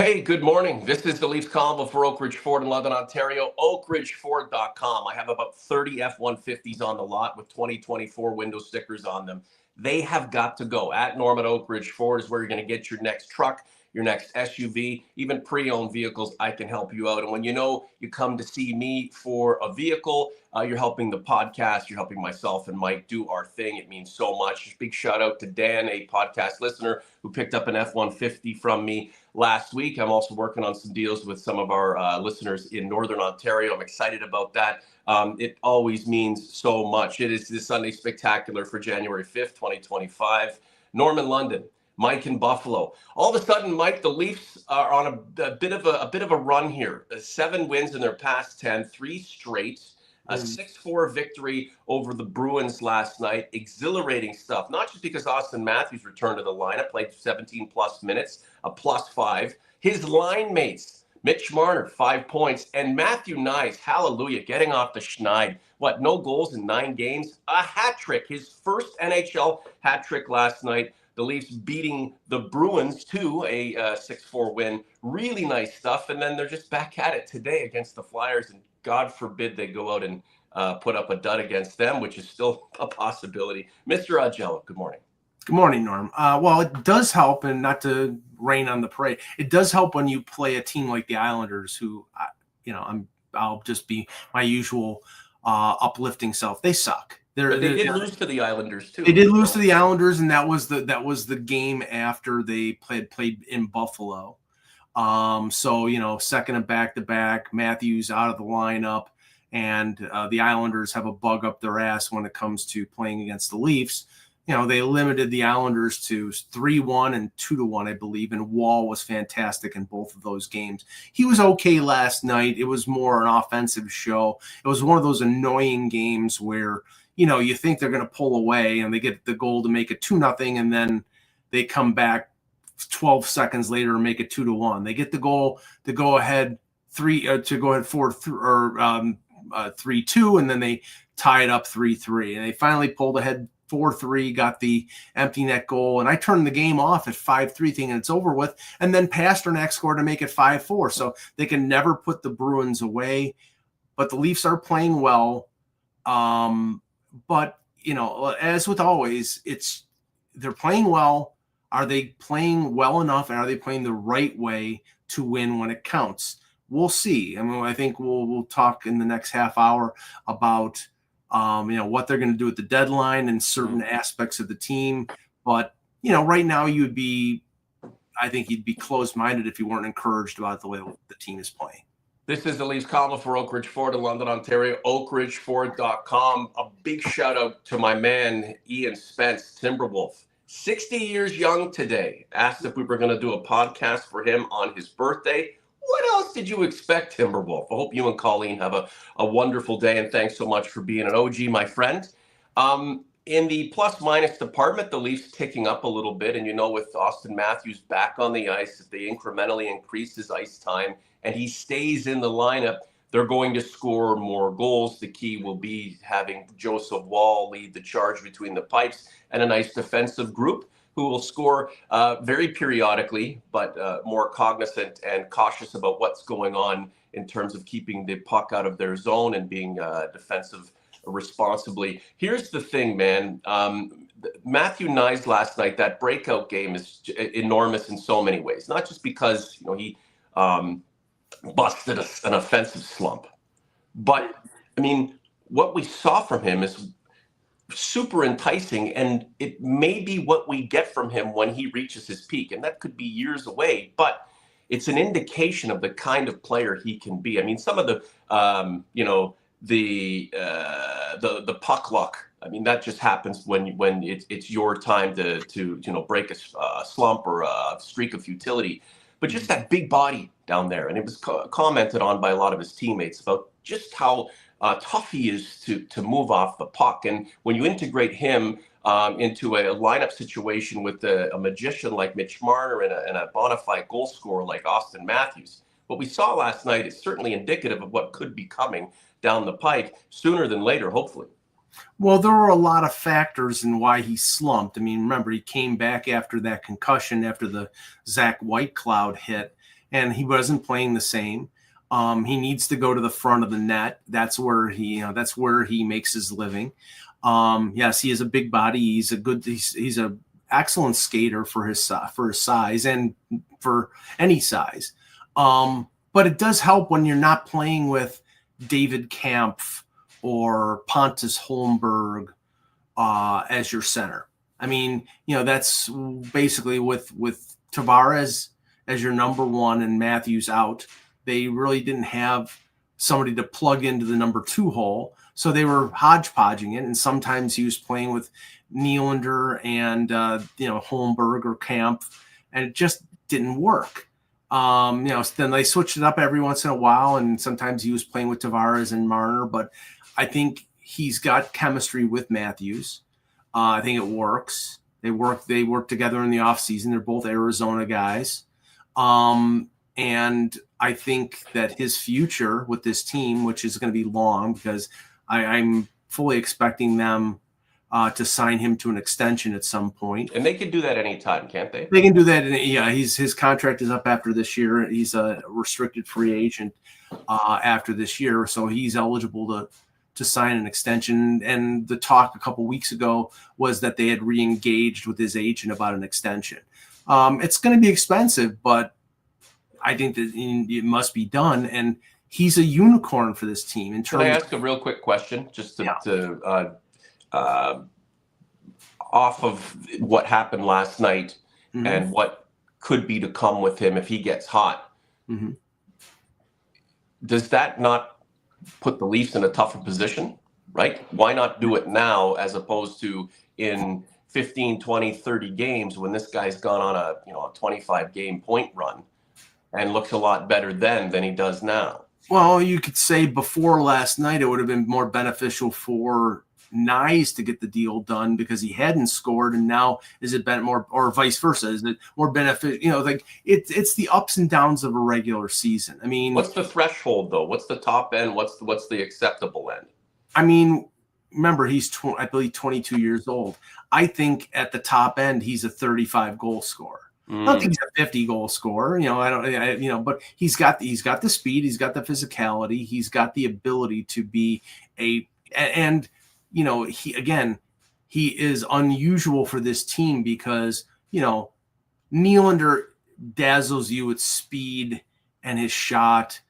Hey, good morning. This is the Leafs Convo for Oak Ridge Ford in London, Ontario, oakridgeford.com. I have about 30 F-150s on the lot with 2024 window stickers on them. They have got to go. At Norman Oak Ridge Ford is where you're going to get your next truck, your next SUV, even pre-owned vehicles. I can help you out. And when you come to see me for a vehicle, you're helping the podcast, you're helping myself and Mike do our thing. It means so much. Big shout out to Dan, a podcast listener who picked up an F-150 from me last week. I'm also working on some deals with some of our listeners in Northern Ontario. I'm excited about that. It always means so much. It is the Sunday Spectacular for January 5th, 2025. Norman, London. Mike in Buffalo. All of a sudden, Mike, the Leafs are on a bit of a run here. 7 wins in their past 10, 3 straight. A 6-4 victory over the Bruins last night. Exhilarating stuff, not just because Austin Matthews returned to the lineup, played 17-plus minutes, a +5. His line mates, Mitch Marner, 5 points, and Matthew Knies, hallelujah, getting off the schneid. No goals in 9 games? A hat trick, his first NHL hat trick last night. The Leafs beating the Bruins to a 6-4 win. Really nice stuff, and then they're just back at it today against the Flyers, and God forbid they go out and put up a dud against them, which is still a possibility. Mr. Augello, good morning. Good morning, Norm. Well, it does help, and not to rain on the parade, it does help when you play a team like the Islanders, who, I'll just be my usual uplifting self. They suck. They did lose to the Islanders too. They did lose to the Islanders, and that was the game after they played in Buffalo. Second and back-to-back, Matthews out of the lineup, and the Islanders have a bug up their ass when it comes to playing against the Leafs. They limited the Islanders to 3-1 and 2-1, I believe, and Wall was fantastic in both of those games. He was okay last night. It was more an offensive show. It was one of those annoying games where, you think they're going to pull away and they get the goal to make it 2-0, and then they come back 12 seconds later and make it 2-1. They get the goal to go ahead 3-2, and then they tie it up 3-3, and they finally pulled ahead 4-3, got the empty net goal, and I turned the game off at 5-3 thinking it's over with, and then Pasternak scored to make it 5-4, so they can never put the Bruins away. But the Leafs are playing well, but as with always, they're playing well. Are they playing well enough, and are they playing the right way to win when it counts? We'll see. I think we'll talk in the next half hour about what they're going to do at the deadline and certain aspects of the team. But right now I think you'd be closed-minded if you weren't encouraged about the way the team is playing. This is the Leafs Convo for Oak Ridge Ford in London, Ontario, oakridgeford.com. A big shout out to my man Ian Spence, Timberwolf. 60 years young today. Asked if we were going to do a podcast for him on his birthday. What else did you expect, Timberwolf? I hope you and Colleen have a wonderful day, and thanks so much for being an OG, my friend. In the plus-minus department, the Leafs ticking up a little bit, and with Austin Matthews back on the ice, if they incrementally increase his ice time and he stays in the lineup, they're going to score more goals. The key will be having Joseph Wall lead the charge between the pipes and a nice defensive group who will score very periodically, but more cognizant and cautious about what's going on in terms of keeping the puck out of their zone and being defensive responsibly. Here's the thing, man. Matthew Knies last night, that breakout game is enormous in so many ways, not just because he busted an offensive slump, but what we saw from him is super enticing, and it may be what we get from him when he reaches his peak, and that could be years away, but it's an indication of the kind of player he can be. Some of the the puck luck, that just happens when it's your time to break a slump or a streak of futility. But just that big body down there, and it was commented on by a lot of his teammates about just how tough he is to move off the puck. And when you integrate him into a lineup situation with a magician like Mitch Marner and a bona fide goal scorer like Austin Matthews, what we saw last night is certainly indicative of what could be coming down the pike sooner than later, hopefully. Well, there were a lot of factors in why he slumped. Remember, he came back after that concussion, after the Zach Whitecloud hit, and he wasn't playing the same. He needs to go to the front of the net. That's where he makes his living. Yes, he is a big body. He's a excellent skater for his size and for any size. But it does help when you're not playing with David Kampf or Pontus Holmberg as your center. I mean, that's basically with Tavares as your number one and Matthews out. They really didn't have somebody to plug into the number 2 hole. So they were hodgepodging it. And sometimes he was playing with Nylander and, Holmberg or Camp, and it just didn't work. Then they switched it up every once in a while. And sometimes he was playing with Tavares and Marner, but I think he's got chemistry with Matthews. I think it works. They work together in the offseason. They're both Arizona guys. And I think that his future with this team, which is going to be long, because I'm fully expecting them to sign him to an extension at some point. And they can do that anytime, can't they? They can do that. His contract is up after this year. He's a restricted free agent after this year, so he's eligible to sign an extension. And the talk a couple weeks ago was that they had re-engaged with his agent about an extension. It's going to be expensive, but I think that it must be done. And he's a unicorn for this team. Can I ask a real quick question, just to off of what happened last night and what could be to come with him if he gets hot? Does that not put the Leafs in a tougher position, right? Why not do it now as opposed to in 15, 20, 30 games when this guy's gone on a 25-game point run and looks a lot better then than he does now? Well, you could say before last night it would have been more beneficial for Knies to get the deal done because he hadn't scored, and now is it more, or vice versa? Is it more beneficial? It's the ups and downs of a regular season. I mean, what's the threshold though? What's the top end? What's the acceptable end? I mean, remember he's I believe 22 years old. I think at the top end he's a 35 goal scorer. I don't think he's a 50 goal scorer. But he's got the speed, he's got the physicality, he's got the ability to be he is unusual for this team because, Nylander dazzles you with speed and his shot,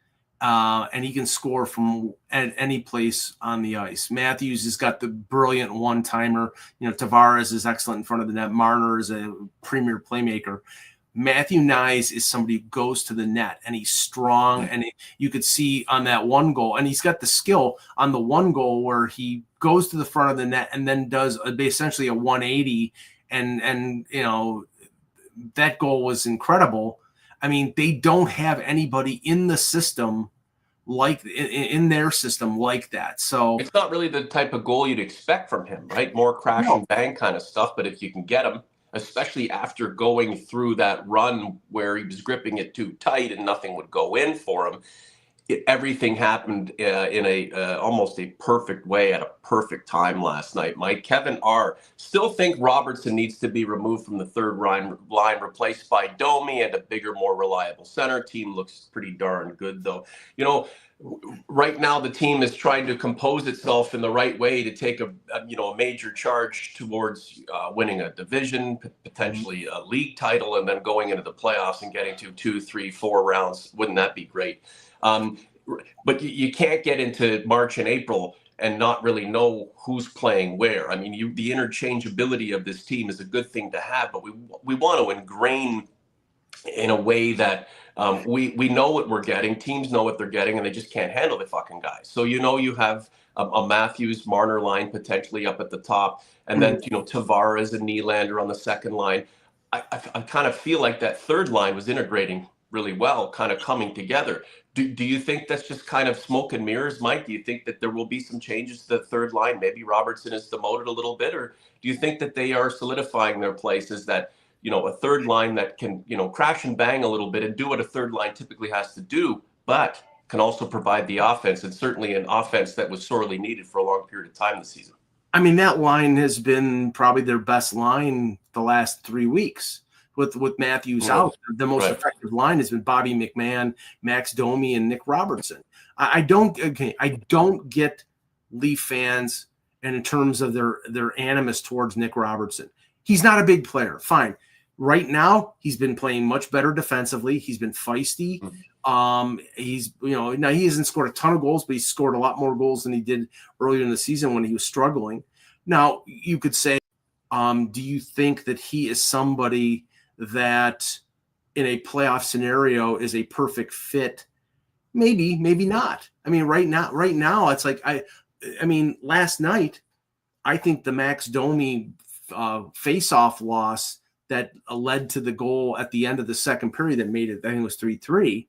and he can score from any place on the ice. Matthews has got the brilliant one-timer. Tavares is excellent in front of the net. Marner is a premier playmaker. Matthew Knies is somebody who goes to the net, and he's strong, and you could see on that one goal, and he's got the skill on the one goal where he goes to the front of the net and then does essentially a 180, and that goal was incredible. I mean, they don't have anybody in the system in their system like that. So it's not really the type of goal you'd expect from him, right? More crash and bang kind of stuff. But if you can get him, especially after going through that run where he was gripping it too tight and nothing would go in for him, everything happened in almost a perfect way at a perfect time last night. Mike, Kevin R. still think Robertson needs to be removed from the third line, replaced by Domi and a bigger, more reliable center. Team looks pretty darn good, though. Right now the team is trying to compose itself in the right way to take a major charge towards winning a division, potentially a league title, and then going into the playoffs and getting to 2, 3, 4 rounds. Wouldn't that be great? But you can't get into March and April and not really know who's playing where. I mean, the interchangeability of this team is a good thing to have, but we want to ingrain in a way that we know what we're getting. Teams know what they're getting, and they just can't handle the fucking guys. So you have a Matthews Marner line potentially up at the top, and then Tavares and Nylander on the second line. I kind of feel like that third line was integrating really well, kind of coming together. Do you think that's just kind of smoke and mirrors, Mike? Do you think that there will be some changes to the third line? Maybe Robertson is demoted a little bit, or do you think that they are solidifying their places, that a third line that can crash and bang a little bit and do what a third line typically has to do, but can also provide the offense, and certainly an offense that was sorely needed for a long period of time this season? I mean, that line has been probably their best line the last 3 weeks. with Matthews out. The most Right. effective line has been Bobby McMahon, Max Domi, and Nick Robertson. I don't get Leaf fans and in terms of their animus towards Nick Robertson. He's not a big player. Fine. Right now, he's been playing much better defensively. He's been feisty. He's, now he hasn't scored a ton of goals, but he's scored a lot more goals than he did earlier in the season when he was struggling. Now, you could say, do you think that he is somebody that in a playoff scenario is a perfect fit? Maybe, maybe not. I mean, right now, it's like, last night, I think the Max Domi face-off loss that led to the goal at the end of the second period that made it, I think it was 3-3.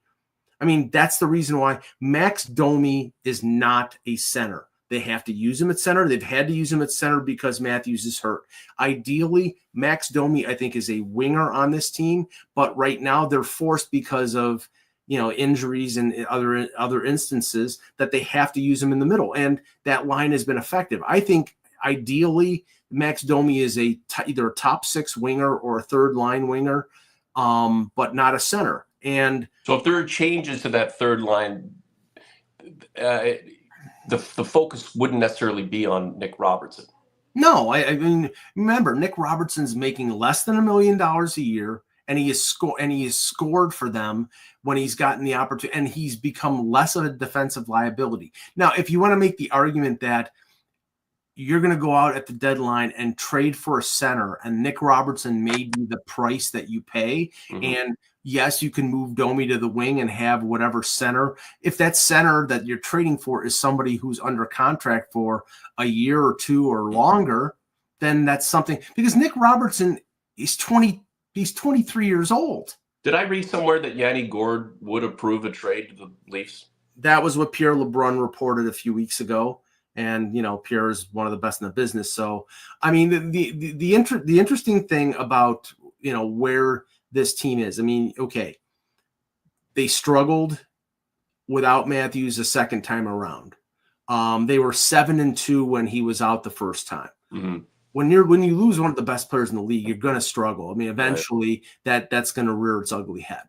I mean, that's the reason why Max Domi is not a center. They have to use him at center. They've had to use him at center because Matthews is hurt. Ideally, Max Domi, I think, is a winger on this team, but right now they're forced because of injuries and other instances that they have to use him in the middle, and that line has been effective. I think ideally Max Domi is either a top six winger or a third line winger, but not a center. And so if there are changes to that third line, the focus wouldn't necessarily be on Nick Robertson. No, I mean, remember, Nick Robertson's making less than $1 million a year, and he has scored for them when he's gotten the opportunity, and he's become less of a defensive liability. Now, if you want to make the argument that you're going to go out at the deadline and trade for a center, and Nick Robertson may be the price that you pay, and yes, you can move Domi to the wing and have whatever center. If that center that you're trading for is somebody who's under contract for a year or two or longer, then that's something. Because Nick Robertson is 23 years old. Did I read somewhere that Yanni Gourde would approve a trade to the Leafs? That was what Pierre LeBrun reported a few weeks ago. And, Pierre is one of the best in the business. So, I mean, the interesting thing about, where this team is, okay, they struggled without Matthews a second time around. They were 7-2 when he was out the first time. When you lose one of the best players in the league, you're going to struggle. I mean, eventually that's going to rear its ugly head.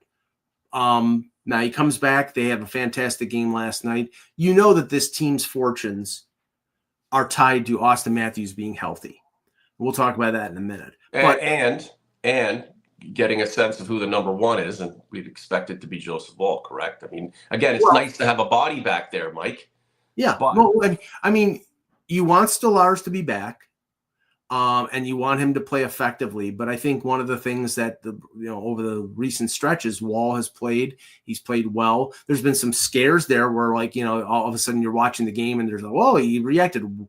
Now he comes back. They have a fantastic game last night. You know that this team's fortunes are tied to Austin Matthews being healthy. We'll talk about that in a minute. And getting a sense of who the number one is, and we'd expect it to be Joseph Woll, correct? I mean, again, it's nice to have a body back there, Mike. Yeah. Well, you want Stolarz to be back, and you want him to play effectively. But I think one of the things that over the recent stretches, Woll has played. He's played well. There's been some scares there where, all of a sudden you're watching the game and there's he reacted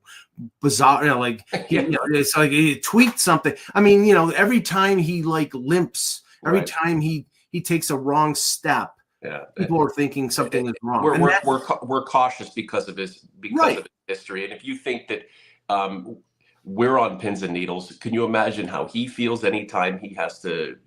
bizarre. It's like he tweaked something. I mean, every time he limps, every time he takes a wrong step, people are thinking something is wrong. We're cautious because of his history. And if you think that we're on pins and needles, can you imagine how he feels anytime he has to,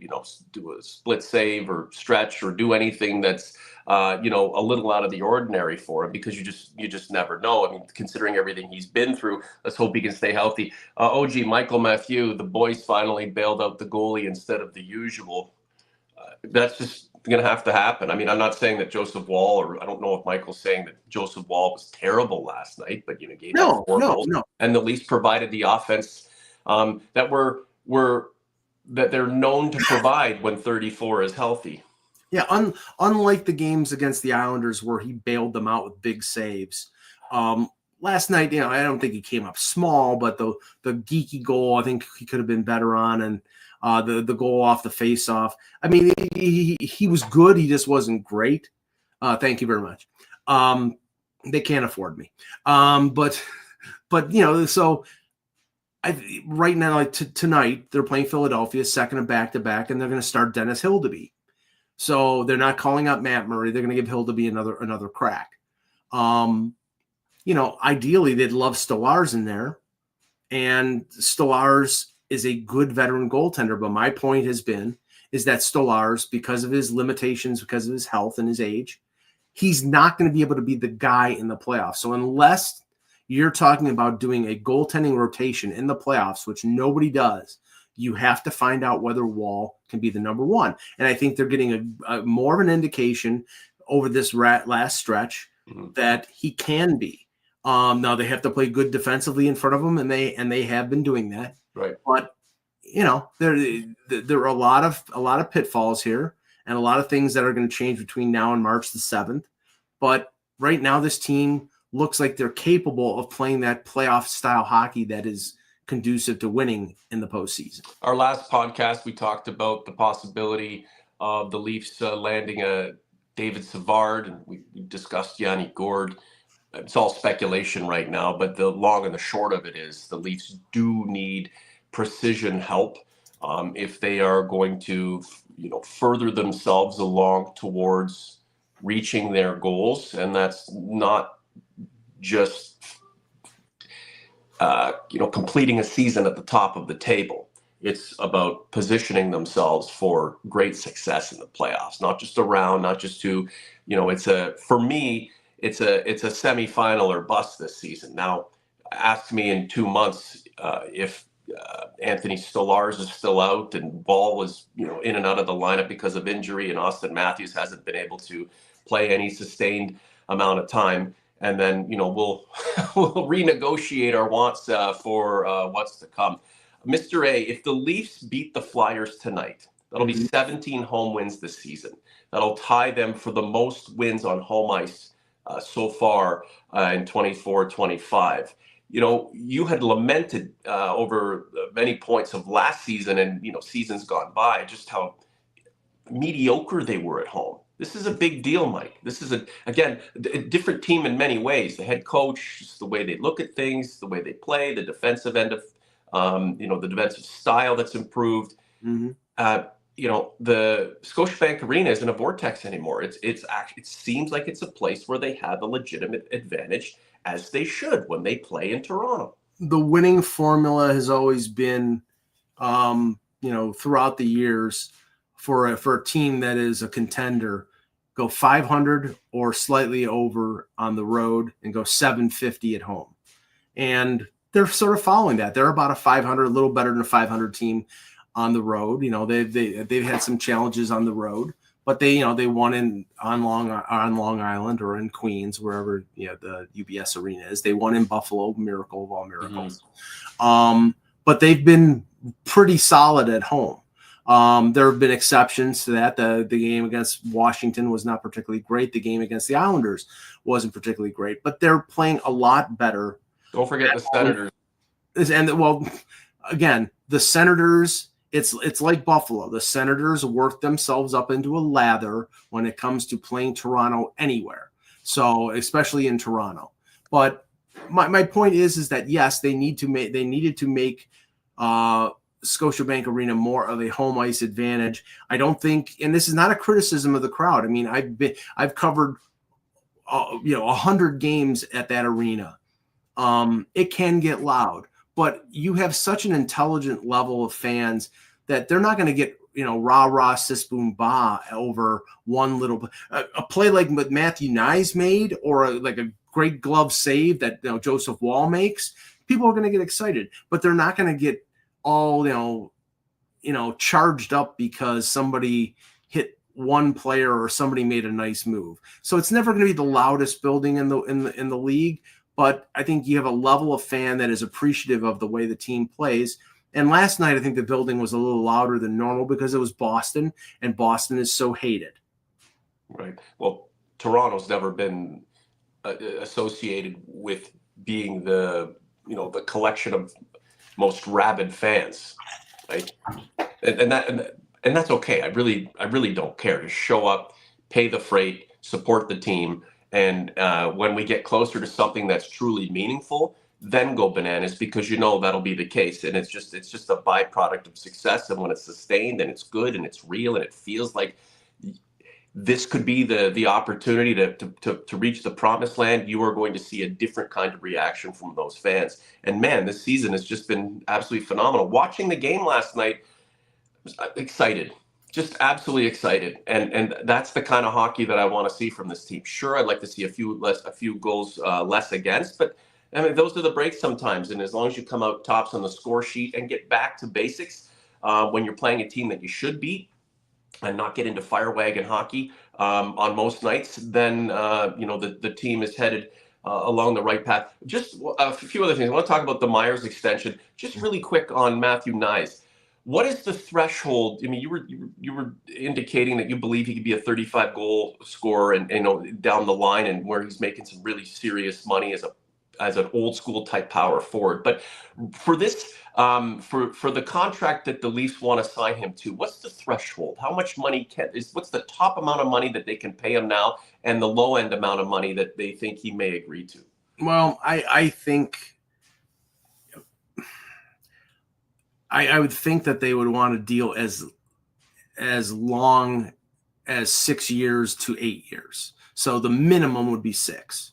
do a split save or stretch or do anything that's, a little out of the ordinary for him, because you just never know. I mean, considering everything he's been through, let's hope he can stay healthy. Michael Mathieu, the boys finally bailed out the goalie instead of the usual. That's just going to have to happen. I mean, I'm not saying that Joseph Woll, or I don't know if Michael's saying that Joseph Woll was terrible last night, but gave up 4 goals. And the Leafs provided the offense that they're known to provide when 34 is healthy. Yeah, unlike the games against the Islanders where he bailed them out with big saves. Last night, I don't think he came up small, but the geeky goal, I think he could have been better on, and the goal off the face-off. I mean, he was good. He just wasn't great. Thank you very much. They can't afford me. But so right now, tonight, they're playing Philadelphia, second of back-to-back, and they're going to start Dennis Hildeby. So they're not calling up Matt Murray. They're going to give Hildeby another crack. Ideally, they'd love Stolarz in there, and Stolarz is a good veteran goaltender. But my point is that Stolarz, because of his limitations, because of his health and his age, he's not going to be able to be the guy in the playoffs. So unless you're talking about doing a goaltending rotation in the playoffs, which nobody does, You have to find out whether Wall can be the number one. And I think they're getting a more of an indication over this last stretch that he can be. Now they have to play good defensively in front of him, and they have been doing that. Right. But there are a lot of pitfalls here, and a lot of things that are going to change between now and March the 7th. But right now, this team looks like they're capable of playing that playoff style hockey that is conducive to winning in the postseason. Our last podcast, we talked about the possibility of the Leafs landing a David Savard, and we discussed Yanni Gourde. It's all speculation right now, but the long and the short of it is the Leafs do need precision help if they are going to, further themselves along towards reaching their goals, and that's not just completing a season at the top of the table. It's about positioning themselves for great success in the playoffs, not just around, not just to, for me, it's a semifinal or bust this season. Now, ask me in 2 months if Anthony Stolarz is still out and Ball was, in and out of the lineup because of injury, and Austin Matthews hasn't been able to play any sustained amount of time. And then, we'll renegotiate our wants for what's to come. Mr. A, if the Leafs beat the Flyers tonight, that'll be 17 home wins this season. That'll tie them for the most wins on home ice so far in 24-25. You had lamented over many points of last season and, seasons gone by, just how mediocre they were at home. This is a big deal, Mike. This is, a different team in many ways. The head coach, just the way they look at things, the way they play, the defensive end of, the defensive style that's improved. The Scotiabank Arena isn't a vortex anymore. It seems like it's a place where they have a legitimate advantage, as they should when they play in Toronto. The winning formula has always been, throughout the years, for a team that is a contender, go 500 or slightly over on the road and go 750 at home. And they're sort of following that. They're about a 500, a little better than a 500 team on the road. They've had some challenges on the road, but they won on Long Island or in Queens, wherever the UBS Arena is. They won in Buffalo, miracle of all miracles. But they've been pretty solid at home. There have been exceptions to that. The game against Washington was not particularly great. The game against the Islanders wasn't particularly great, but they're playing a lot better. Don't forget the Senators. And again, the Senators, it's like Buffalo. The Senators work themselves up into a lather when it comes to playing Toronto anywhere. So especially in Toronto. But my point is that yes, they needed to make Scotiabank Arena more of a home ice advantage. I don't think, and this is not a criticism of the crowd. I mean, I've covered 100 games at that arena. It can get loud, but you have such an intelligent level of fans that they're not going to get rah sis boom ba over one little a play like what Matthew Knies made, or a great glove save that Joseph Wall makes. People are going to get excited, but they're not going to get all charged up because somebody hit one player or somebody made a nice move. So it's never going to be the loudest building in the league, but I think you have a level of fan that is appreciative of the way the team plays. And last night I think the building was a little louder than normal because it was Boston, and Boston is so hated. Right. Well, Toronto's never been associated with being the collection of most rabid fans, right? And that's okay. I really don't care. Just show up, pay the freight, support the team, and when we get closer to something that's truly meaningful, then go bananas, because that'll be the case. And it's just a byproduct of success. And when it's sustained and it's good and it's real and it feels like this could be the opportunity to reach the promised land, you are going to see a different kind of reaction from those fans. And man, this season has just been absolutely phenomenal. Watching the game last night, I was excited, just absolutely excited. And that's the kind of hockey that I want to see from this team. Sure, I'd like to see a few goals less against, but I mean, those are the breaks sometimes. And as long as you come out tops on the score sheet and get back to basics, when you're playing a team that you should beat and not get into fire wagon hockey on most nights, then the team is headed along the right path. Just a few other things. I want to talk about the Myers extension. Just really quick on Matthew Knies. What is the threshold? I mean, you were indicating that you believe he could be a 35 goal scorer and down the line, and where he's making some really serious money as an old school type power forward. But for this, for the contract that the Leafs want to sign him to, what's the threshold? How much money what's the top amount of money that they can pay him now, and the low end amount of money that they think he may agree to? Well, I think I would think that they would want to deal as long as 6 years to 8 years. So the minimum would be 6.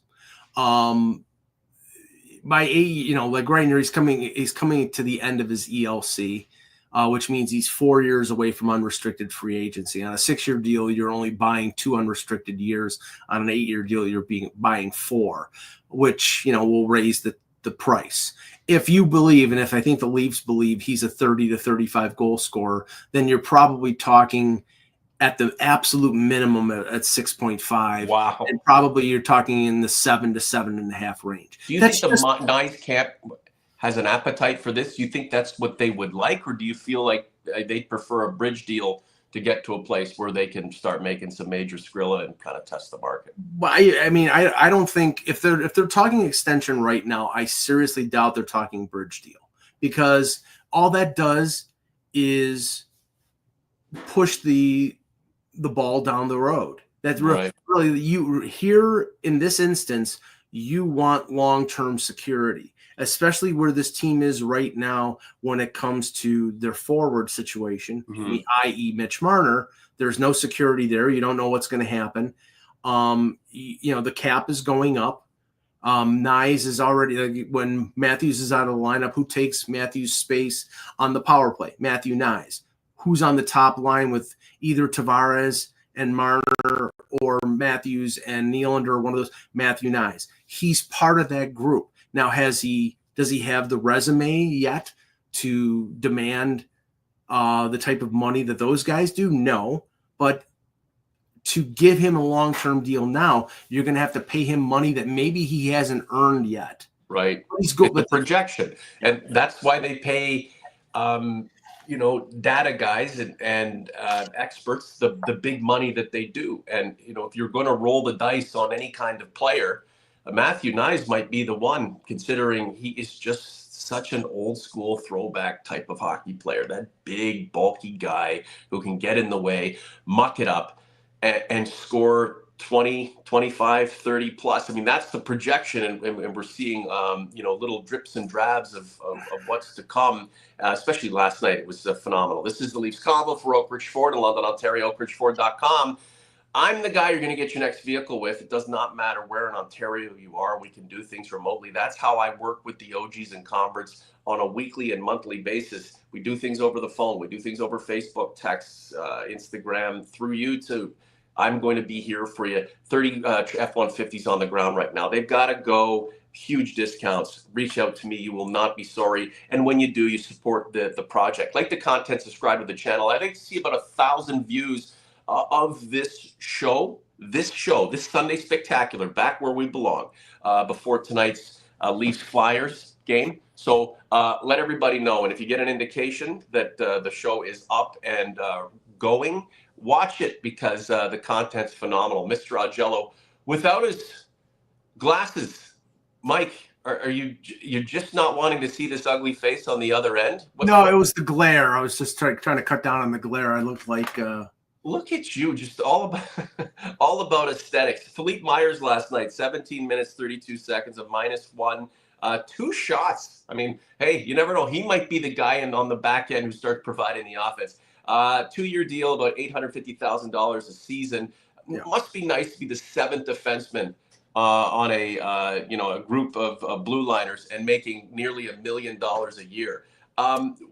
By 8, like right now, he's coming to the end of his ELC, which means he's 4 years away from unrestricted free agency. On a 6-year deal, you're only buying 2 unrestricted years. On an 8-year deal, you're buying 4, which will raise the price. If you believe, and if I think the Leafs believe he's a 30 to 35 goal scorer, then you're probably talking at the absolute minimum at 6.5. Wow. And probably you're talking in the 7 to 7.5 range. Do you think the Knies camp has an appetite for this? Do you think that's what they would like, or do you feel like they'd prefer a bridge deal to get to a place where they can start making some major Skrilla and kind of test the market? Well, I don't think if they're talking extension right now, I seriously doubt they're talking bridge deal, because all that does is push the ball down the road. That's right. Really you here in this instance, you want long-term security, especially where this team is right now when it comes to their forward situation, i.e. Mitch Marner. There's no security there. You don't know what's going to happen. The cap is going up. Knies is already, when Matthews is out of the lineup, who takes Matthews' space on the power play? Matthew Knies. Who's on the top line with either Tavares and Marner or Matthews and Nylander, one of those? Matthew Knies. He's part of that group. Now, does he have the resume yet to demand the type of money that those guys do? No. But to give him a long-term deal now, you're going to have to pay him money that maybe he hasn't earned yet. Right. It's the projection. And that's why they pay data guys and experts the big money that they do. And if you're going to roll the dice on any kind of player, Matthew Knies might be the one, considering he is just such an old school throwback type of hockey player. That big bulky guy who can get in the way, muck it up, and score 20, 25, 30 plus. I mean, that's the projection, and we're seeing little drips and drabs of what's to come. Especially last night, it was phenomenal. This is the Leafs Convo for Oak Ridge Ford in London, Ontario, oakridgeford.com. I'm the guy you're going to get your next vehicle with. It does not matter where in Ontario you are. We can do things remotely. That's how I work with the OGs and converts on a weekly and monthly basis. We do things over the phone. We do things over Facebook, text, Instagram, through YouTube. I'm going to be here for you. 30 F-150s on the ground right now. They've got to go. Huge discounts. Reach out to me. You will not be sorry. And when you do, you support the project. Like the content, subscribe to the channel. I'd like to see about 1,000 views of this Sunday Spectacular, back where we belong, before tonight's Leafs Flyers game. So let everybody know. And if you get an indication that the show is up and going, watch it, because the content's phenomenal. Mr. Augello, without his glasses, Mike, are you're just not wanting to see this ugly face on the other end? It was the glare. I was just trying to cut down on the glare. I looked like look at you, just all about aesthetics. Phillip Myers last night, 17 minutes, 32 seconds of -1, 2 shots. I mean, hey, you never know. He might be the guy on the back end who starts providing the offense. 2-year deal, about $850,000 a season. Yeah. Must be nice to be the 7th defenseman on a group of blue liners and making nearly $1 million a year.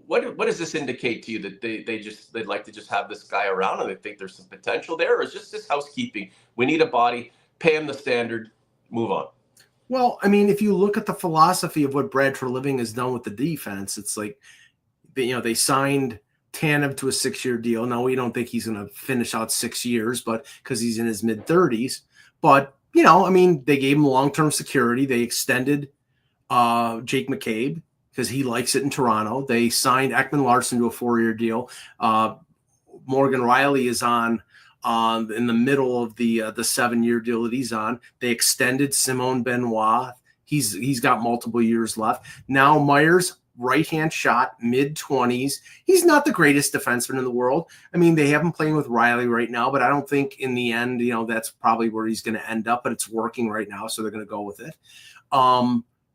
What does this indicate to you, that they'd like to just have this guy around and they think there's some potential there, or is just this housekeeping? We need a body, pay him the standard, move on. Well, I mean, if you look at the philosophy of what Brad Treliving has done with the defense, it's like they signed Tanev to a 6-year deal. No, we don't think he's going to finish out 6 years, but because he's in his mid-30s. But, you know, I mean, they gave him long-term security. They extended Jake McCabe because he likes it in Toronto. They signed Ekman Larsson to a 4-year deal. Morgan Rielly is on in the middle of the 7-year deal that he's on. They extended Simone Benoit. He's got multiple years left. Now Myers, right-hand shot, mid-20s. He's not the greatest defenseman in the world. I mean, they have him playing with Rielly right now, but I don't think in the end, you know, that's probably where he's going to end up, but it's working right now, so they're going to go with it.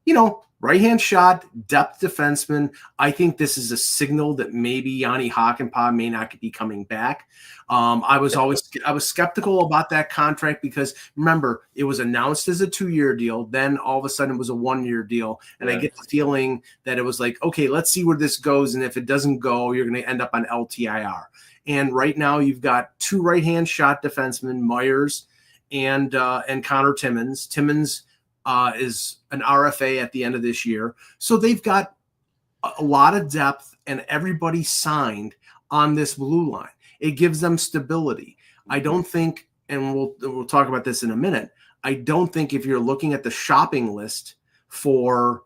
You know, right-hand shot, depth defenseman. I think this is a signal that maybe Yanni Hakanpää may not be coming back. I was skeptical about that contract because remember, it was announced as a 2-year deal. Then all of a sudden it was a 1-year deal. And I get the feeling that it was like, okay, let's see where this goes. And if it doesn't go, you're going to end up on LTIR. And right now you've got 2 right-hand shot defensemen, Myers and Connor Timmins. Timmins is an RFA at the end of this year. So they've got a lot of depth and everybody signed on this blue line. It gives them stability. I don't think, and we'll talk about this in a minute, I don't think if you're looking at the shopping list for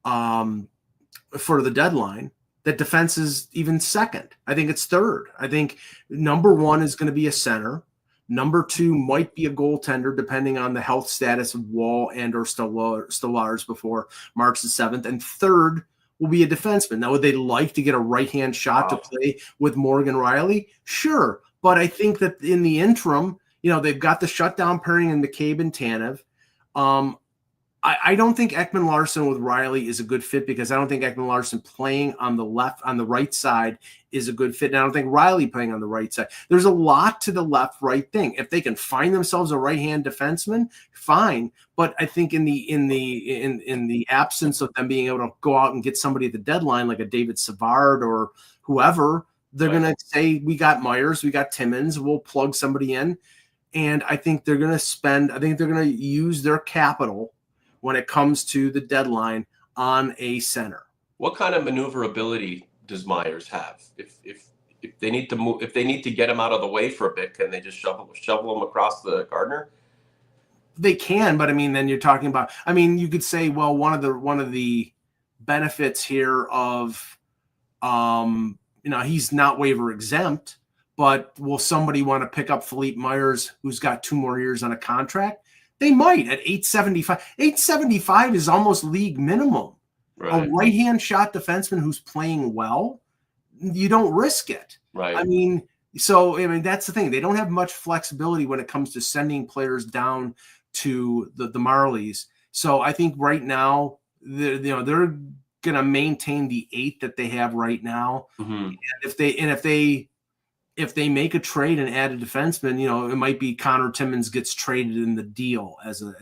the deadline, that defense is even second. I think it's third. I think number 1 is going to be a center. Number 2 might be a goaltender, depending on the health status of Wall and or Stolarz before March the 7th. And third will be a defenseman. Now, would they like to get a right-hand shot to play with Morgan Rielly? Sure. But I think that in the interim, they've got the shutdown pairing in McCabe and Tanev. I don't think Ekman Larsson with Rielly is a good fit because I don't think Ekman Larsson playing on the right side is a good fit. And I don't think Rielly playing on the right side. There's a lot to the left-right thing. If they can find themselves a right-hand defenseman, fine. But I think in the absence of them being able to go out and get somebody at the deadline like a David Savard or whoever, they're going to say, we got Myers, we got Timmins, we'll plug somebody in. And I think they're going to use their capital when it comes to the deadline on a center. What kind of maneuverability does Myers have? If they need to move, if they need to get him out of the way for a bit, can they just shovel him across the Gardner? They can, but I mean, then you're talking about. I mean, you could say, well, one of the benefits here of, he's not waiver exempt, but will somebody want to pick up Phillip Myers, who's got 2 more years on a contract? They might at $875. $875 is almost league minimum. Right. A right-hand shot defenseman who's playing well, you don't risk it. Right. I mean, that's the thing. They don't have much flexibility when it comes to sending players down to the Marlies. So I think right now they're going to maintain the 8 that they have right now. Mm-hmm. And if they make a trade and add a defenseman, it might be Connor Timmins gets traded in the deal as a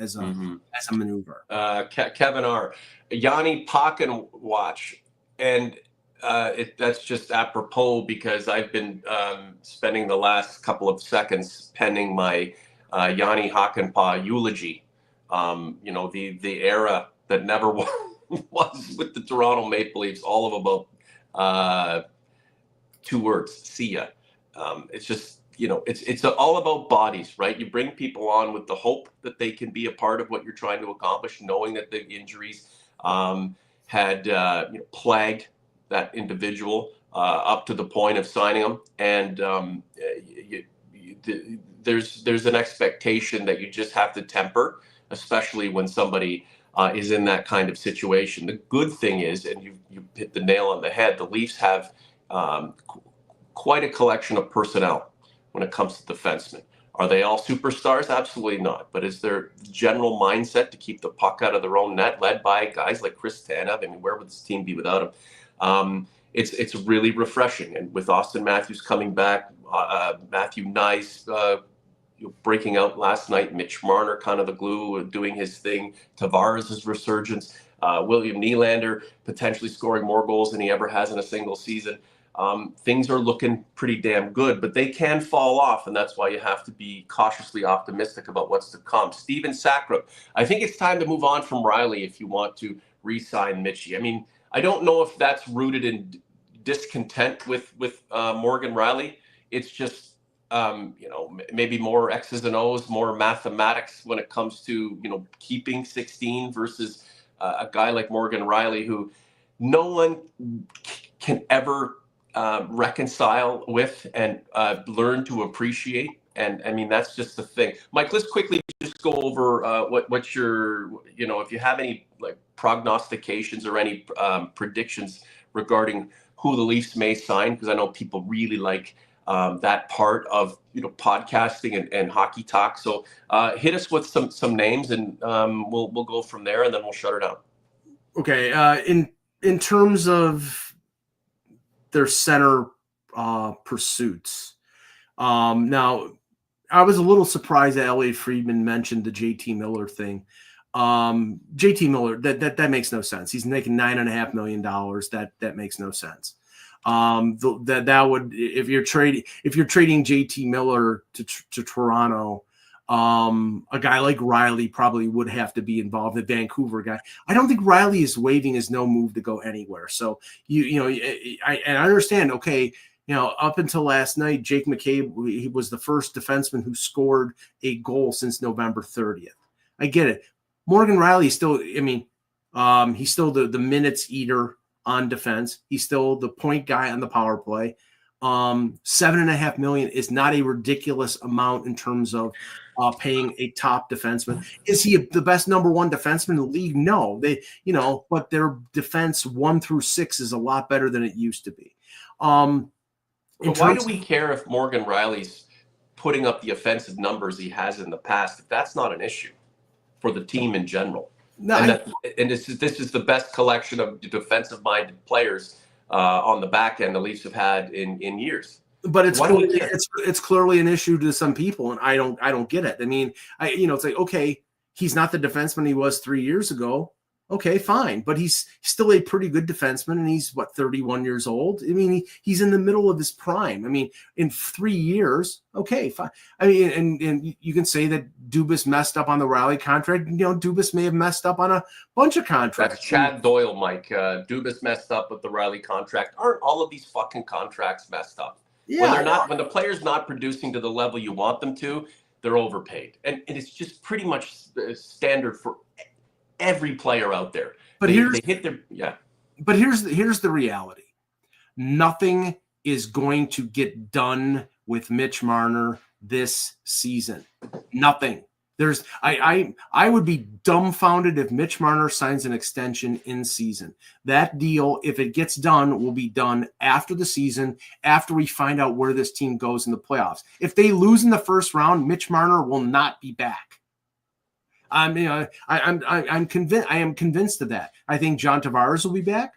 maneuver. Kevin R. Yanni Pakin watch, and that's just apropos because I've been spending the last couple of seconds penning my Yanni Hakanpää eulogy. The era that never was with the Toronto Maple Leafs, all of about 2 words: see ya. It's just, it's all about bodies, right? You bring people on with the hope that they can be a part of what you're trying to accomplish, knowing that the injuries had plagued that individual up to the point of signing them. And there's an expectation that you just have to temper, especially when somebody is in that kind of situation. The good thing is, and you hit the nail on the head, the Leafs have quite a collection of personnel when it comes to defensemen. Are they all superstars? Absolutely not. But is their general mindset to keep the puck out of their own net, led by guys like Chris Tanev? I mean, where would this team be without him? It's really refreshing. And with Austin Matthews coming back, Matthew Knies breaking out last night, Mitch Marner kind of the glue, doing his thing, Tavares' resurgence, William Nylander potentially scoring more goals than he ever has in a single season. Things are looking pretty damn good, but they can fall off, and that's why you have to be cautiously optimistic about what's to come. Steven Sakrop, I think it's time to move on from Rielly if you want to re-sign Mitchie. I mean, I don't know if that's rooted in discontent with Morgan Rielly. It's just maybe more X's and O's, more mathematics when it comes to keeping 16 versus a guy like Morgan Rielly, who no one can ever reconcile with and learn to appreciate. And I mean, that's just the thing. Mike, let's quickly just go over what's your, if you have any like prognostications or any predictions regarding who the Leafs may sign, because I know people really like that part of podcasting and hockey talk. So hit us with some names, and we'll go from there, and then we'll shut her down. Okay. In terms of their center pursuits, now I was a little surprised that Elliot Friedman mentioned the JT Miller thing. JT Miller, that makes no sense. He's making $9.5 million. That makes no sense. That would, if you're trading JT Miller to Toronto, a guy like Rielly probably would have to be involved. The Vancouver guy, I don't think Rielly is waiving his no move to go anywhere. So I understand. Okay. Up until last night, Jake McCabe, he was the first defenseman who scored a goal since November 30th. I get it. Morgan Rielly is still, he's still the minutes eater on defense. He's still the point guy on the power play. $7.5 million is not a ridiculous amount in terms of paying a top defenseman. Is he the best number one defenseman in the league? No, but their defense 1 through 6 is a lot better than it used to be. But why do we care if Morgan Rielly's putting up the offensive numbers he has in the past if that's not an issue for the team in general? No, this is the best collection of defensive-minded players on the back end the Leafs have had in years. But it's clearly an issue to some people, and I don't get it. I mean, it's like, okay, he's not the defenseman he was 3 years ago. Okay, fine. But he's still a pretty good defenseman, and he's, 31 years old? I mean, he's in the middle of his prime. I mean, in 3 years, okay, fine. I mean, and you can say that Dubas messed up on the Rielly contract. Dubas may have messed up on a bunch of contracts. That's Chad Doyle, Mike. Dubas messed up with the Rielly contract. Aren't all of these fucking contracts messed up? Yeah. When the player's not producing to the level you want them to, they're overpaid. And it's just pretty much standard for every player out there. But here's the reality. Nothing is going to get done with Mitch Marner this season. Nothing. I would be dumbfounded if Mitch Marner signs an extension in season. That deal, if it gets done, will be done after the season, after we find out where this team goes in the playoffs. If they lose in the first round, Mitch Marner will not be back. I'm convinced. I am convinced of that. I think John Tavares will be back.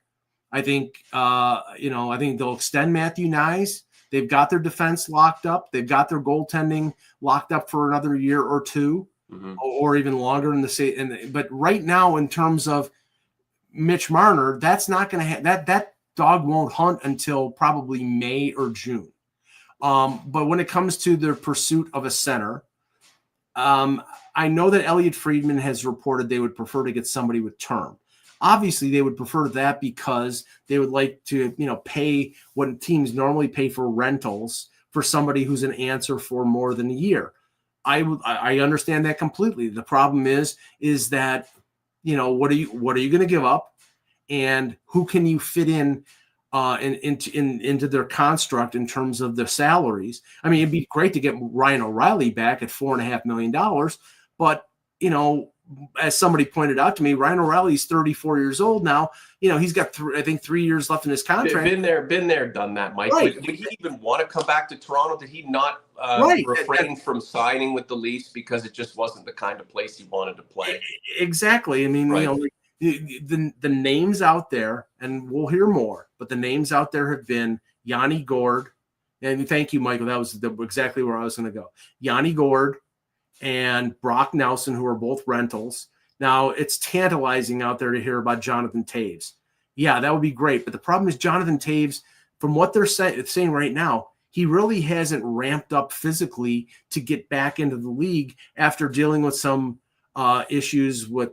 I think I think they'll extend Matthew Knies. They've got their defense locked up. They've got their goaltending locked up for another year or two, or even longer in the but right now, in terms of Mitch Marner, that's not going to that dog won't hunt until probably May or June. But when it comes to the pursuit of a center, I know that Elliot Friedman has reported they would prefer to get somebody with term. Obviously, they would prefer that because they would like to, pay what teams normally pay for rentals for somebody who's an answer for more than a year. I understand that completely. The problem is that, what are you going to give up, and who can you fit into their construct in terms of their salaries? I mean, it'd be great to get Ryan O'Reilly back at $4.5 million, but as somebody pointed out to me, Ryan O'Reilly's 34 years old now. He's got 3 years left in his contract. Been there, done that, Mike. Right. Would he even want to come back to Toronto? Did he not refrain from signing with the Leafs because it just wasn't the kind of place he wanted to play? Exactly. I mean, the names out there, and we'll hear more, but the names out there have been Yanni Gourde, and thank you, Michael. That was exactly where I was going to go. Yanni Gourde and Brock Nelson, who are both rentals. Now, it's tantalizing out there to hear about Jonathan Toews. Yeah, that would be great. But the problem is Jonathan Toews, from what they're saying right now, he really hasn't ramped up physically to get back into the league after dealing with some issues with,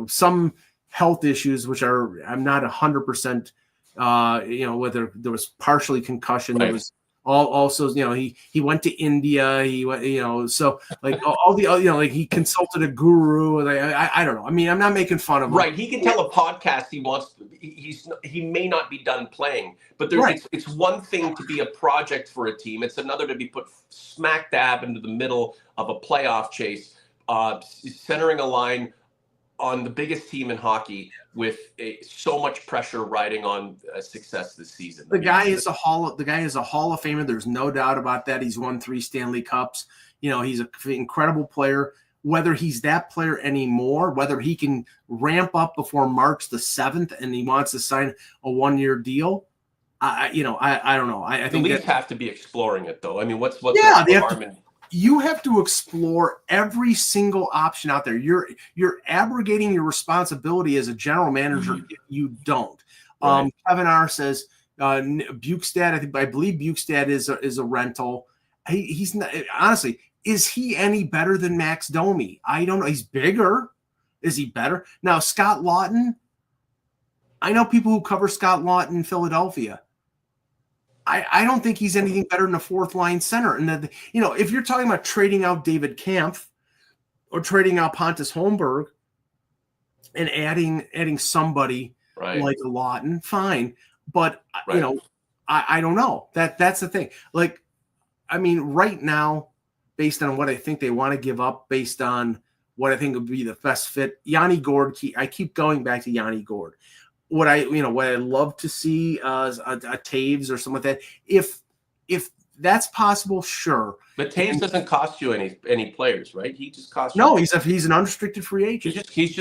some health issues, which I'm not 100% Whether there was partially concussion, Right. there was also, he went to India, he went, so like all the, like he consulted a guru. Like, I don't know. I mean, I'm not making fun of him. Right. He can tell a podcast he wants. He may not be done playing, but Right. it's one thing to be a project for a team. It's another to be put smack dab into the middle of a playoff chase, centering a line on the biggest team in hockey with so much pressure riding on success this season. The guy is a Hall of Famer. There's no doubt about that. He's won 3 Stanley Cups. He's an incredible player. Whether he's that player anymore, whether he can ramp up before March the 7th and he wants to sign a 1-year deal, I don't know. I think the Leafs have to be exploring it, though. I mean, what's yeah, the harm? You have to explore every single option out there. You're abrogating your responsibility as a general manager if you don't. Right. Kevin R says Bukestad. I believe Bukestad is a rental. He's not, honestly. Is he any better than Max Domi? I don't know. He's bigger. Is he better? Now, Scott Lawton. I know people who cover Scott Lawton in Philadelphia. I don't think he's anything better than a 4th-line center. And if you're talking about trading out David Kampf or trading out Pontus Holmberg and adding somebody like a Lawton, fine. But I don't know. That's the thing. Like, I mean, right now, based on what I think they want to give up, based on what I think would be the best fit, Yanni Gourde. I keep going back to Yanni Gourde. What I'd love to see is a Taves or something like that. If that's possible, sure. But Taves doesn't cost you any players, right? He just costs you. No, he's an unrestricted free agent. He's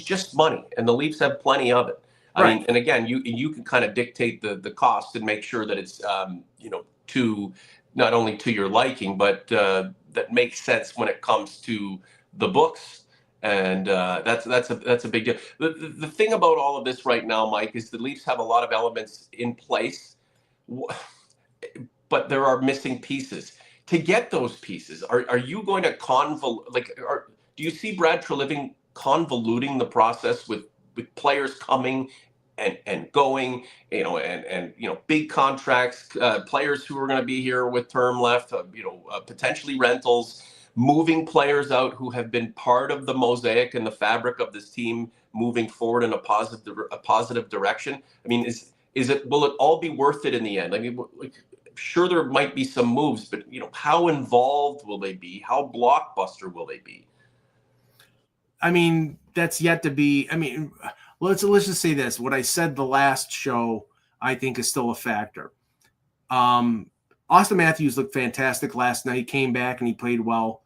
just money, and the Leafs have plenty of it. I mean, and again, you can kind of dictate the cost and make sure that it's to not only to your liking, but that makes sense when it comes to the books. And that's a big deal. The thing about all of this right now, Mike, is the Leafs have a lot of elements in place, but there are missing pieces. To get those pieces, are you going to do you see Brad Treliving convoluting the process with players coming and going, and big contracts, players who are going to be here with term left, potentially rentals, moving players out who have been part of the mosaic and the fabric of this team moving forward in a positive direction? I mean, will it all be worth it in the end? I mean, sure, there might be some moves, but how involved will they be? How blockbuster will they be? I mean, that's yet to be. I mean, let's just say this. What I said the last show, I think, is still a factor. Austin Matthews looked fantastic last night. He came back and he played well.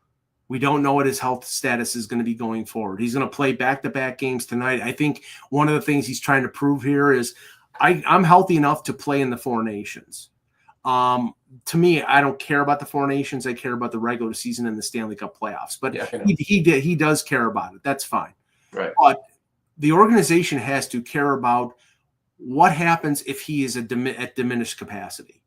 We don't know what his health status is going to be going forward. He's going to play back-to-back games tonight. I think one of the things he's trying to prove here is I'm healthy enough to play in the 4 Nations. To me, I don't care about the 4 Nations. I care about the regular season and the Stanley Cup playoffs. But he does care about it. That's fine. Right. But the organization has to care about what happens if he is at diminished capacity.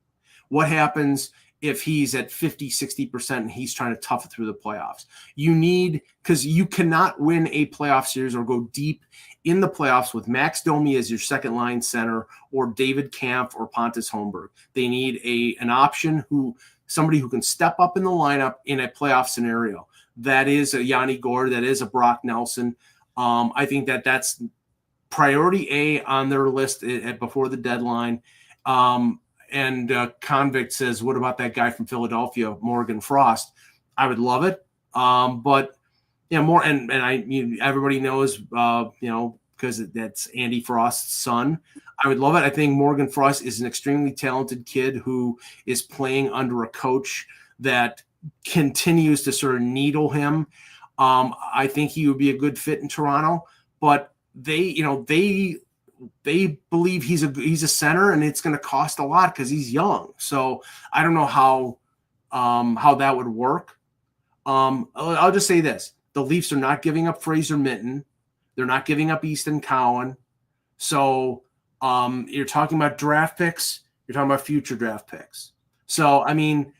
What happens if he's at 50, 60% and he's trying to tough it through the playoffs? Because you cannot win a playoff series or go deep in the playoffs with Max Domi as your second line center or David Kampf or Pontus Holmberg. They need an option somebody who can step up in the lineup in a playoff scenario. That is a Yanni Gourde, that is a Brock Nelson. I think that's priority A on their list before the deadline. And Convict says, what about that guy from Philadelphia, Morgan Frost? I would love it. But more, and everybody knows, because that's Andy Frost's son. I would love it. I think Morgan Frost is an extremely talented kid who is playing under a coach that continues to sort of needle him. I think he would be a good fit in Toronto, but they believe he's a center and it's going to cost a lot because he's young. So I don't know how that would work. I'll just say this. The Leafs are not giving up Fraser Minton. They're not giving up Easton Cowan. So you're talking about draft picks. You're talking about future draft picks. So, I mean,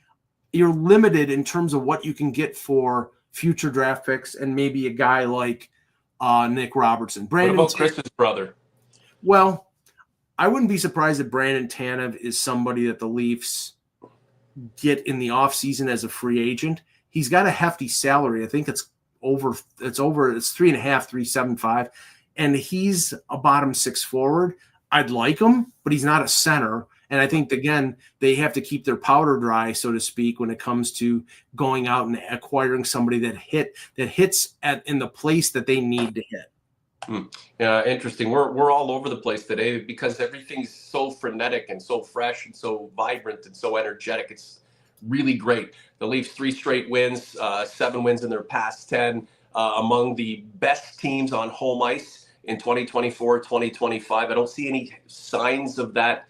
you're limited in terms of what you can get for future draft picks and maybe a guy like Nick Robertson. What about Chris's brother? Well, I wouldn't be surprised if Brandon Tanev is somebody that the Leafs get in the offseason as a free agent. He's got a hefty salary. I think it's 3.5, 375, and he's a bottom six forward. I'd like him, but he's not a center. And I think, again, they have to keep their powder dry, so to speak, when it comes to going out and acquiring somebody that hits in the place that they need to hit. Yeah, interesting. We're all over the place today because everything's so frenetic and so fresh and so vibrant and so energetic. It's really great. The Leafs 3 straight wins, 7 wins in their past 10, among the best teams on home ice in 2024, 2025. I don't see any signs of that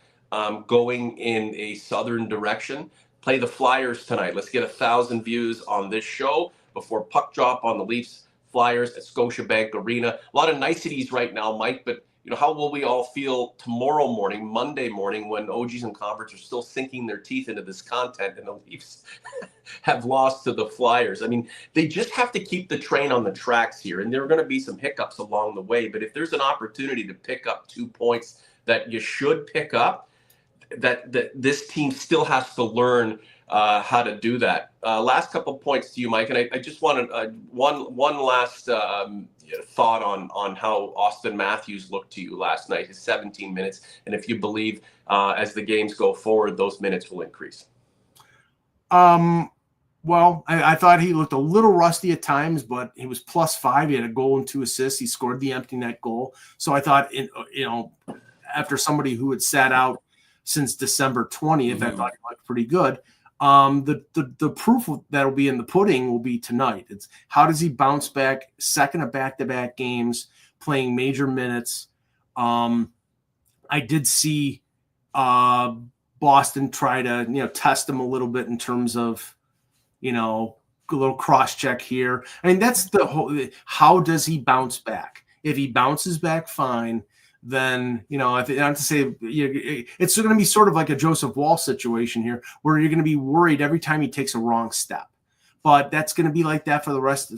going in a southern direction. Play the Flyers tonight. Let's get 1,000 views on this show before puck drop on the Leafs Flyers at Scotiabank Arena. A lot of niceties right now, Mike, but how will we all feel tomorrow morning, Monday morning, when OGs and converts are still sinking their teeth into this content and the Leafs have lost to the Flyers? I mean, they just have to keep the train on the tracks here, and there are going to be some hiccups along the way. But if there's an opportunity to pick up 2 points that you should pick up, that this team still has to learn how to do that. Last couple points to you, Mike, and I just wanted one last thought on how Austin Matthews looked to you last night, his 17 minutes, and if you believe as the games go forward, those minutes will increase. Well, I thought he looked a little rusty at times, but he was +5. He had a goal and 2 assists. He scored the empty net goal. So I thought, after somebody who had sat out since December 20th, I thought he looked pretty good. The proof that'll be in the pudding will be tonight. It's how does he bounce back, second of back-to-back games, playing major minutes. I did see Boston try to test him a little bit in terms of a little cross check here. I mean, that's the whole. How does he bounce back? If he bounces back fine, then, I have to say it's going to be sort of like a Joseph Wall situation here, where you're going to be worried every time he takes a wrong step. But that's going to be like that for the rest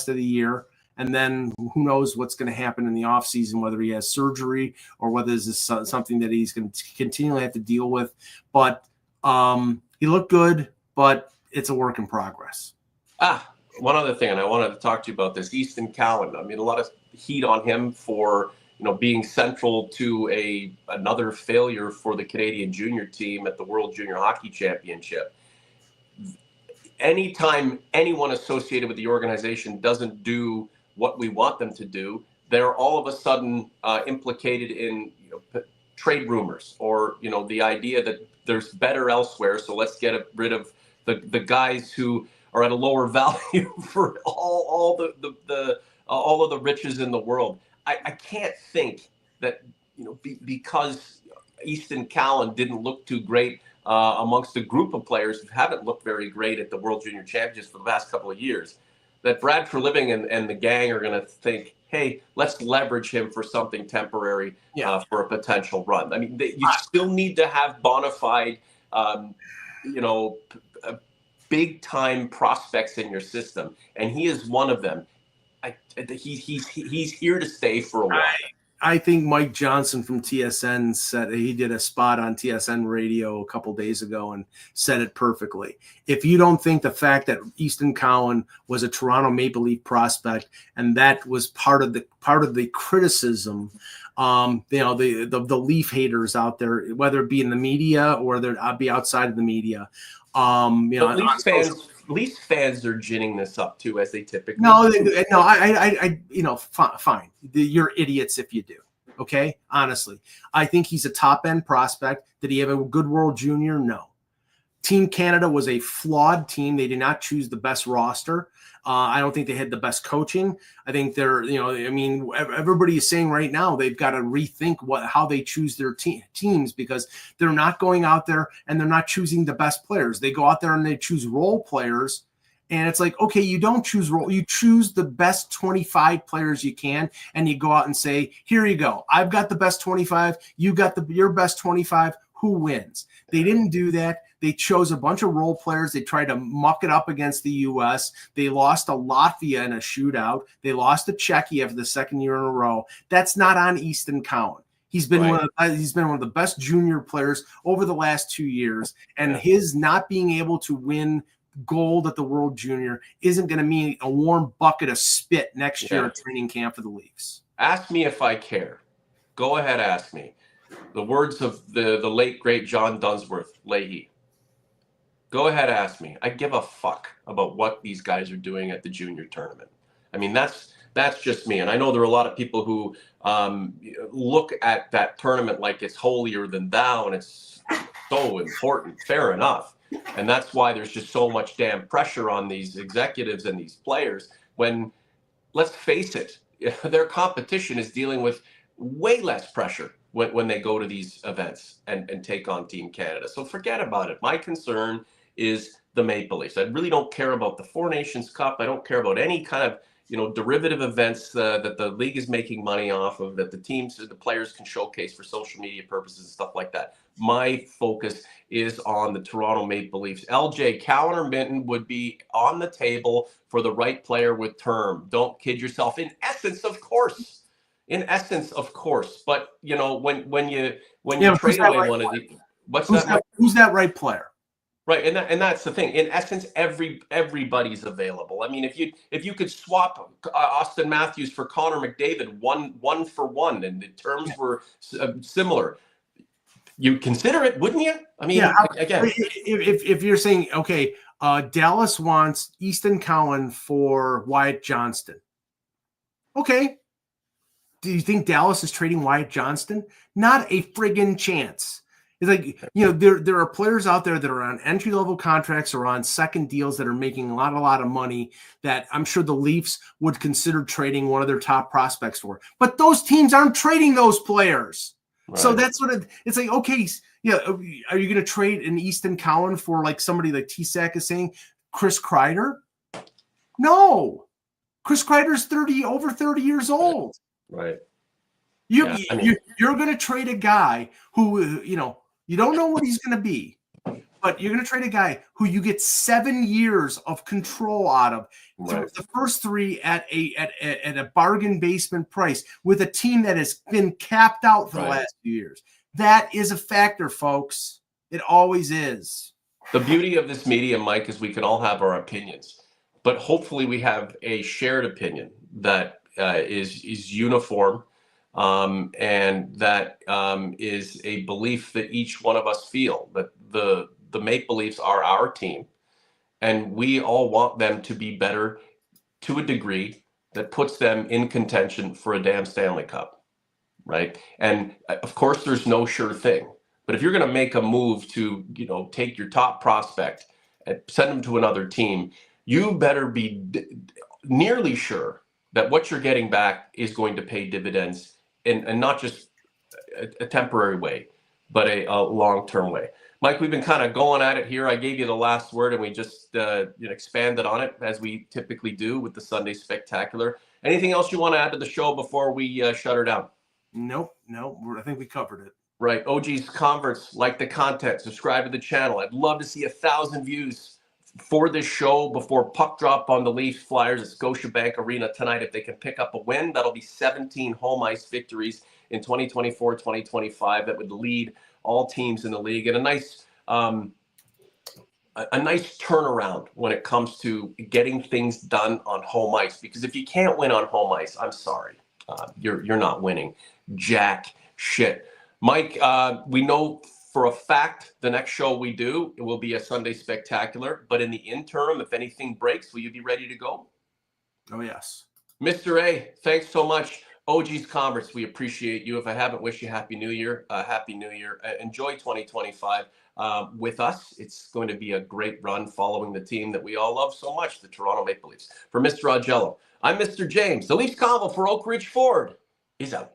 of the year. And then who knows what's going to happen in the offseason, whether he has surgery or whether this is something that he's going to continually have to deal with. But he looked good, but it's a work in progress. One other thing, and I wanted to talk to you about this, Easton Cowan. I mean, a lot of heat on him for being central to another failure for the Canadian junior team at the World Junior Hockey Championship. Anytime anyone associated with the organization doesn't do what we want them to do, they're all of a sudden implicated in trade rumors or the idea that there's better elsewhere. So let's get rid of the guys who are at a lower value for all of the riches in the world. I can't think that because Easton Cowan didn't look too great amongst a group of players who haven't looked very great at the World Junior Championships for the past couple of years, that Brad Treliving and the gang are going to think, hey, let's leverage him for something temporary for a potential run. I mean, you still need to have bona fide, big time prospects in your system, and he is one of them. He's here to stay for a while. I think Mike Johnson from TSN said he did a spot on TSN radio a couple days ago and said it perfectly. If you don't think the fact that Easton Cowan was a Toronto Maple Leaf prospect and that was part of the criticism, the Leaf haters out there, whether it be in the media or they'll be outside of the media, Leafs fans are ginning this up too, as they typically do. Fine. You're idiots if you do. Okay, honestly, I think he's a top end prospect. Did he have a good World Junior? No. Team Canada was a flawed team. They did not choose the best roster. I don't think they had the best coaching. I think everybody is saying right now they've got to rethink how they choose their teams, because they're not going out there and they're not choosing the best players. They go out there and they choose role players. And it's like, okay, you don't choose role. You choose the best 25 players you can, and you go out and say, here you go. I've got the best 25. You got your best 25. Who wins? They didn't do that. They chose a bunch of role players. They tried to muck it up against the U.S. They lost to Latvia in a shootout. They lost to Czechia for the second year in a row. That's not on Easton Cowan. He's been he's been one of the best junior players over the last 2 years, and his not being able to win gold at the World Junior isn't going to mean a warm bucket of spit next year at training camp for the Leafs. Ask me if I care. Go ahead, ask me. The words of the late great John Dunsworth, Leahy. Go ahead, ask me. I give a fuck about what these guys are doing at the junior tournament. I mean, that's just me. And I know there are a lot of people who look at that tournament like it's holier than thou and it's so important. Fair enough. And that's why there's just so much damn pressure on these executives and these players when, let's face it, their competition is dealing with way less pressure when they go to these events and take on Team Canada. So forget about it. My concern is the Maple Leafs. I really don't care about the Four Nations Cup. I don't care about any kind of derivative events that the league is making money off of, that the teams, the players can showcase for social media purposes and stuff like that. My focus is on the Toronto Maple Leafs. LJ, Cowan or Minton would be on the table for the right player with term. Don't kid yourself. In essence, of course. But when you trade away one of the, who's that right player? Right, and that's the thing. In essence, everybody's available. I mean, if you could swap Austin Matthews for Connor McDavid, one for one, and the terms were similar, you'd consider it, wouldn't you? I mean, again, if you're saying Dallas wants Easton Cowan for Wyatt Johnston, okay. Do you think Dallas is trading Wyatt Johnston? Not a friggin' chance. It's like, there are players out there that are on entry-level contracts or on second deals that are making a lot of money that I'm sure the Leafs would consider trading one of their top prospects for. But those teams aren't trading those players. Right. So that's what it's like, okay, are you going to trade an Easton Cowan for like somebody like T-Sack is saying, Chris Kreider? No. Chris Kreider's over 30 years old. Right. You're going to trade a guy who, you don't know what he's going to be, but you're going to trade a guy who you get 7 years of control out of. Right. The first 3 at a bargain basement price with a team that has been capped out for the last few years. That is a factor, folks. It always is. The beauty of this media, Mike, is we can all have our opinions, but hopefully we have a shared opinion that is uniform. And that is a belief that each one of us feel that the Maple Leafs are our team, and we all want them to be better to a degree that puts them in contention for a damn Stanley Cup, right? And of course, there's no sure thing. But if you're going to make a move to take your top prospect and send him to another team, you better be nearly sure that what you're getting back is going to pay dividends. And not just a temporary way, but a long-term way. Mike, we've been kind of going at it here. I gave you the last word, and we just expanded on it, as we typically do with the Sunday Spectacular. Anything else you want to add to the show before we shut her down? Nope. I think we covered it. Right. OG's converts, like the content, subscribe to the channel. I'd love to see 1,000 views for this show before puck drop on the Leafs Flyers at Scotiabank Arena tonight. If they can pick up a win, that'll be 17 home ice victories in 2024-2025. That would lead all teams in the league, and a nice turnaround when it comes to getting things done on home ice. Because if you can't win on home ice, I'm sorry, you're not winning jack shit. Mike, we know for a fact, the next show we do, it will be a Sunday Spectacular. But in the interim, if anything breaks, will you be ready to go? Oh, yes. Mr. A, thanks so much. OG's Converts, we appreciate you. If I haven't wished you Happy New Year, Happy New Year. Enjoy 2025 with us. It's going to be a great run following the team that we all love so much, the Toronto Maple Leafs. For Mr. Augello, I'm Mr. James. The Leafs Convo for Oak Ridge Ford is out.